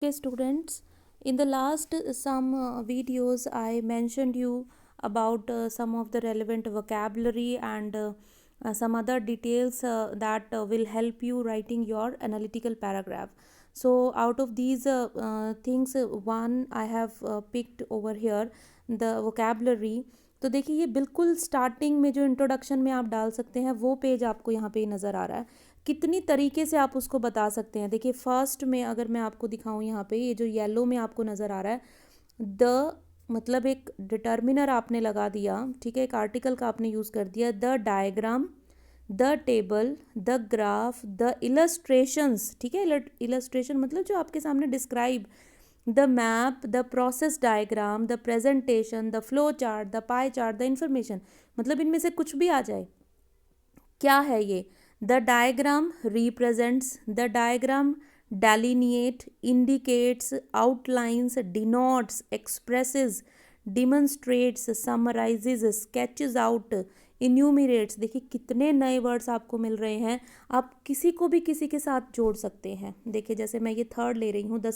Okay, students, in the last some videos, I mentioned you about some of the relevant vocabulary and some other details that will help you writing your analytical paragraph. So, out of these things, one I have picked over here the vocabulary. तो देखिए ये बिल्कुल starting में जो introduction में आप डाल सकते हैं वो पेज आपको यहाँ पे नज़र आ रहा है। कितनी तरीके से आप उसको बता सकते हैं। देखिए फर्स्ट में अगर मैं आपको दिखाऊं यहाँ पे ये जो येलो में आपको नज़र आ रहा है द मतलब एक डिटर्मिनर आपने लगा दिया, ठीक है, एक आर्टिकल का आपने यूज़ कर दिया। The diagram, the table, the graph, the illustrations, ठीक है, इलस्ट्रेशन मतलब जो आपके सामने describe, the map, the process diagram, the presentation, the flow chart, the pie chart, the information, मतलब इनमें से कुछ भी आ जाए। क्या है ये? The diagram represents, the diagram delineate, indicates, outlines, denotes, expresses, demonstrates, summarizes, sketches out, enumerates। देखिए कितने नए वर्ड्स आपको मिल रहे हैं, आप किसी को भी किसी के साथ जोड़ सकते हैं। देखिए जैसे मैं ये थर्ड ले रही हूँ, द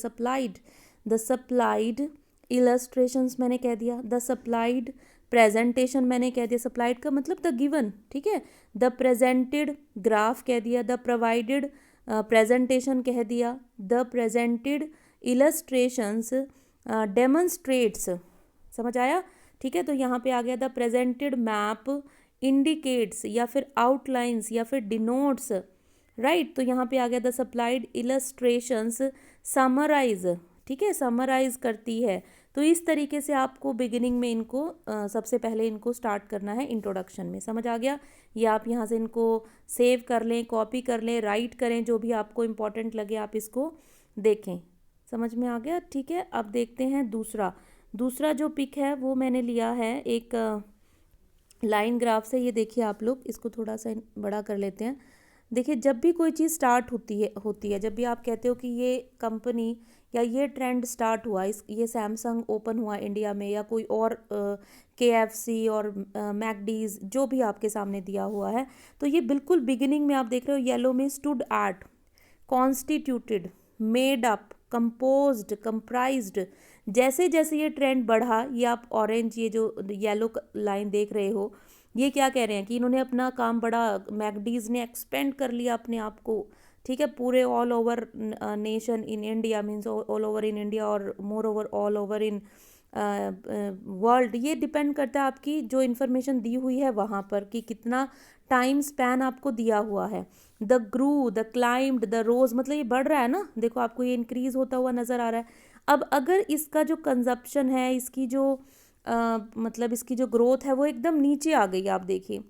सप्लाइड इलस्ट्रेशंस मैंने कह दिया, द सप्लाइड प्रेजेंटेशन मैंने कह दिया, सप्लाइड का मतलब द गिवन, ठीक है, द प्रेजेंटेड ग्राफ कह दिया, द प्रोवाइडेड प्रेजेंटेशन कह दिया, द प्रेजेंटेड इलस्ट्रेशंस डेमोन्स्ट्रेट्स, समझ आया, ठीक है। तो यहाँ पे आ गया द प्रेजेंटेड मैप इंडिकेट्स या फिर आउटलाइंस या फिर डिनोट्स, राइट। तो यहाँ पे आ गया द सप्लाइड इलस्ट्रेशंस समराइज, ठीक है, समराइज करती है। तो इस तरीके से आपको बिगिनिंग में इनको सबसे पहले इनको स्टार्ट करना है इंट्रोडक्शन में, समझ आ गया। ये आप यहाँ से इनको सेव कर लें, कॉपी कर लें, राइट करें, जो भी आपको इम्पोर्टेंट लगे आप इसको देखें। समझ में आ गया, ठीक है। अब देखते हैं दूसरा जो पिक है वो मैंने लिया है एक लाइन ग्राफ से। ये देखिए आप लोग इसको थोड़ा सा बड़ा कर लेते हैं। देखिए जब भी कोई चीज़ स्टार्ट होती है, जब भी आप कहते हो कि ये कंपनी या ये ट्रेंड स्टार्ट हुआ, इस ये सैमसंग ओपन हुआ इंडिया में, या कोई और KFC और मैकडीज जो भी आपके सामने दिया हुआ है, तो ये बिल्कुल बिगिनिंग में आप देख रहे हो येलो में stood at, constituted, made up, composed, comprised. जैसे जैसे ये ट्रेंड बढ़ा, ये आप ऑरेंज ये जो येलो लाइन देख रहे हो, ये क्या कह रहे हैं कि इन्होंने अपना काम बड़ा, मैकडीज ने एक्सपेंड कर लिया अपने आप को, ठीक है, पूरे all over nation in India, means all over in India और moreover all over in world. ये डिपेंड करता है आपकी जो इन्फॉर्मेशन दी हुई है वहाँ पर कि कितना टाइम स्पैन आपको दिया हुआ है। The grew, the climbed, the rose, मतलब ये बढ़ रहा है ना, देखो आपको ये इंक्रीज होता हुआ नज़र आ रहा है। अब अगर इसका जो कंजप्शन है, इसकी जो मतलब इसकी जो ग्रोथ है वो एकदम नीचे आ गई, आप देखिए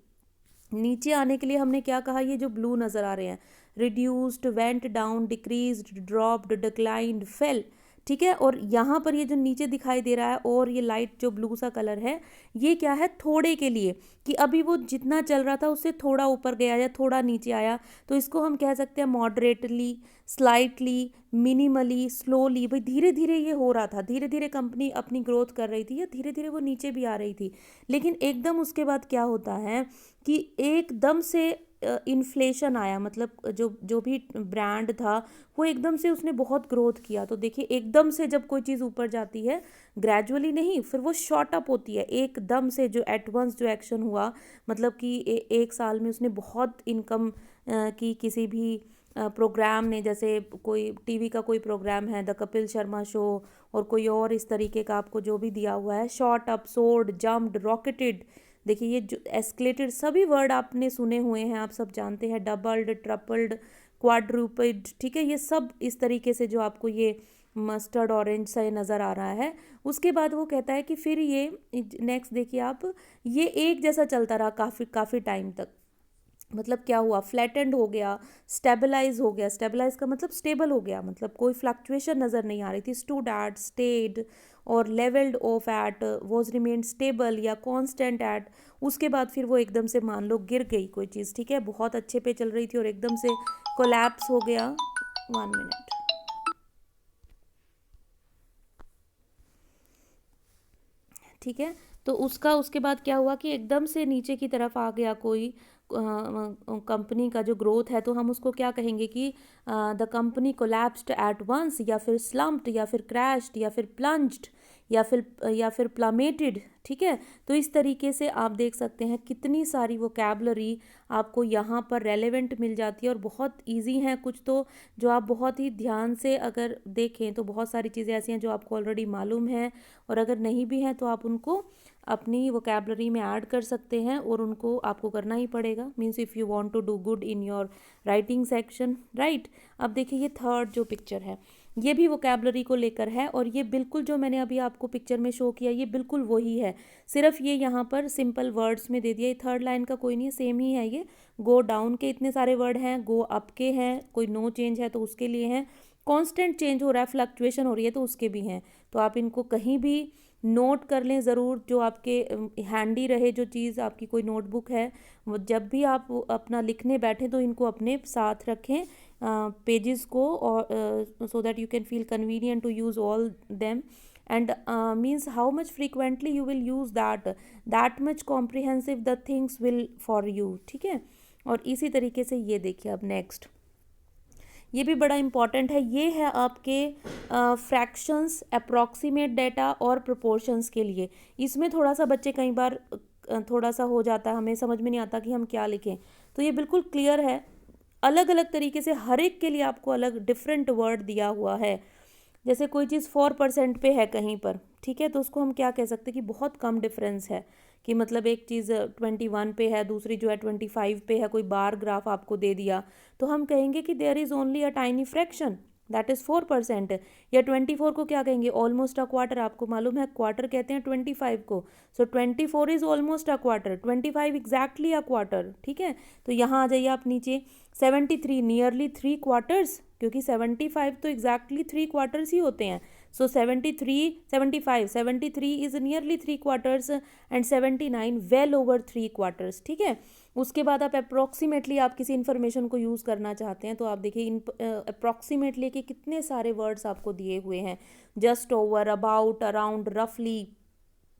नीचे आने के लिए हमने क्या कहा, ये जो ब्लू नज़र आ रहे हैं, reduced, went down, decreased, dropped, declined, fail, ठीक है। और यहाँ पर ये जो नीचे दिखाई दे रहा है और ये लाइट जो ब्लू सा कलर है, ये क्या है, थोड़े के लिए, कि अभी वो जितना चल रहा था उससे थोड़ा ऊपर गया या थोड़ा नीचे आया, तो इसको हम कह सकते हैं मॉडरेटली, स्लाइटली, मिनिमली, स्लोली। भाई धीरे धीरे ये हो रहा था, धीरे धीरे कंपनी अपनी ग्रोथ कर रही थी या धीरे धीरे वो नीचे भी आ रही थी, लेकिन एकदम उसके बाद क्या होता है कि एकदम से इन्फ्लेशन आया, मतलब जो जो भी ब्रांड था वो एकदम से उसने बहुत ग्रोथ किया। तो देखिए एकदम से जब कोई चीज़ ऊपर जाती है, ग्रेजुअली नहीं, फिर वो शॉर्ट अप होती है एकदम से, जो एट वंस जो एक्शन हुआ, मतलब कि एक साल में उसने बहुत इनकम की। किसी भी प्रोग्राम ने, जैसे कोई टीवी का कोई प्रोग्राम है, द कपिल शर्मा शो, और कोई और इस तरीके का आपको जो भी दिया हुआ है, short up, sword, jumped, rocketed. देखिए ये जो एस्केलेटेड, सभी वर्ड आपने सुने हुए हैं, आप सब जानते हैं, डबल्ड, ट्रिपल्ड, क्वाड्रुपल्ड, ठीक है, ये सब इस तरीके से जो आपको ये मस्टर्ड ऑरेंज सा नज़र आ रहा है। उसके बाद वो कहता है कि फिर ये नेक्स्ट देखिए आप, ये एक जैसा चलता रहा काफ़ी काफ़ी टाइम तक। मतलब क्या हुआ, फ्लैटेंड हो गया, स्टेबलाइज हो गया, स्टेबलाइज का मतलब स्टेबल हो गया, मतलब कोई फ्लक्चुएशन नज़र नहीं आ रही थी। स्टूड एट, स्टेड और levelled off at, was remain stable या कॉन्स्टेंट एट। उसके बाद फिर वो एकदम से मान लो गिर गई कोई चीज़, ठीक है, बहुत अच्छे पे चल रही थी और एकदम से कोलैप्स हो गया। 1 मिनट, ठीक है। तो उसका उसके बाद क्या हुआ कि एकदम से नीचे की तरफ आ गया कोई कंपनी का जो ग्रोथ है, तो हम उसको क्या कहेंगे कि the company collapsed at once, या फिर स्लम्प्ड, या फिर क्रैश्ड, या फिर प्लंज्ड, या फिर प्लमेटेड। ठीक है, तो इस तरीके से आप देख सकते हैं कितनी सारी वोकैबलरी आपको यहाँ पर रेलेवेंट मिल जाती है, और बहुत इजी हैं कुछ तो, जो आप बहुत ही ध्यान से अगर देखें तो बहुत सारी चीज़ें ऐसी हैं जो आपको ऑलरेडी मालूम है, और अगर नहीं भी हैं तो आप उनको अपनी वोकैबलरी में ऐड कर सकते हैं, और उनको आपको करना ही पड़ेगा, means if you want to do good in your writing section, right. अब देखिए ये थर्ड जो पिक्चर है, ये भी वोकैबलरी को लेकर है, और ये बिल्कुल जो मैंने अभी आपको पिक्चर में शो किया ये बिल्कुल वही है, सिर्फ ये यहाँ पर सिंपल वर्ड्स में दे दिया। ये थर्ड लाइन का कोई नहीं है, सेम ही है ये। गो डाउन के इतने सारे वर्ड हैं, गो अप के हैं, कोई नो चेंज है तो उसके लिए हैं, कांस्टेंट चेंज हो रहा है, फ्लक्चुएशन हो रही है तो उसके भी हैं। तो आप इनको कहीं भी नोट कर लें ज़रूर, जो आपके हैंडी रहे, जो चीज़ आपकी कोई नोटबुक है, वो जब भी आप अपना लिखने बैठें तो इनको अपने साथ रखें पेजेस को, और so that you can feel convenient to use all them, and means how much frequently you will use that much comprehensive the things will for you। ठीक है, और इसी तरीके से ये देखिए अब नेक्स्ट, ये भी बड़ा इंपॉर्टेंट है, ये है आपके फ्रैक्शंस, अप्रॉक्सीमेट डेटा और प्रोपोर्शंस के लिए। इसमें थोड़ा सा बच्चे कई बार थोड़ा सा हो जाता है, हमें समझ में नहीं आता कि हम क्या लिखें, तो ये बिल्कुल क्लियर है, अलग अलग तरीके से हर एक के लिए आपको अलग डिफरेंट वर्ड दिया हुआ है। जैसे कोई चीज़ 4% पे है कहीं पर, ठीक है, तो उसको हम क्या कह सकते हैं कि बहुत कम डिफरेंस है, कि मतलब एक चीज़ 21 पे है, दूसरी जो है 25 पे है, कोई बार ग्राफ आपको दे दिया, तो हम कहेंगे कि there is only a tiny fraction, that is 4%। या 24 को क्या कहेंगे, ऑलमोस्ट अ क्वार्टर, आपको मालूम है क्वार्टर कहते हैं 25 को, सो 24 is almost a quarter, 25 exactly a quarter. ठीक है, तो यहाँ आ जाइए आप नीचे, 73 नियरली 3 क्वार्टर्स, क्योंकि 75 तो एग्जैक्टली 3 क्वार्टर्स ही होते हैं, सो 73 is nearly 3 quarters, and 79 well over 3 quarters. ठीक है, उसके बाद आप अप्रॉक्सीमेटली आप किसी इन्फॉर्मेशन को यूज़ करना चाहते हैं, तो आप देखिए इन अप्रॉक्सीमेटली के कितने सारे वर्ड्स आपको दिए हुए हैं, जस्ट ओवर, अबाउट, अराउंड, रफली,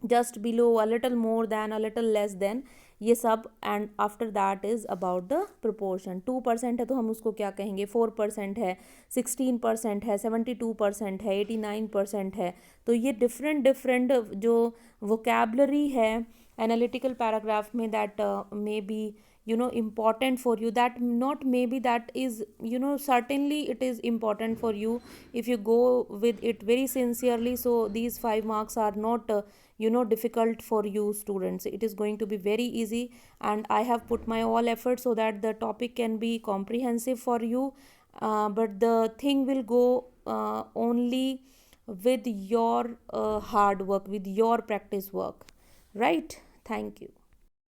just below, a little more than, a little less than, ये सब, and after that is about the proportion. 2% है तो हम उसको क्या कहेंगे, 4% है, 16% है, 72% है, 89% है। तो ये डिफरेंट डिफरेंट जो वोकैबलरी है एनालिटिकल पैराग्राफ में, that may be important for you, that not maybe, that is certainly it is important for you if you go with it very sincerely. So these 5 marks are not difficult for you students, it is going to be very easy, and I have put my all effort so that the topic can be comprehensive for you, but the thing will go only with your hard work, with your practice work, right? Thank you.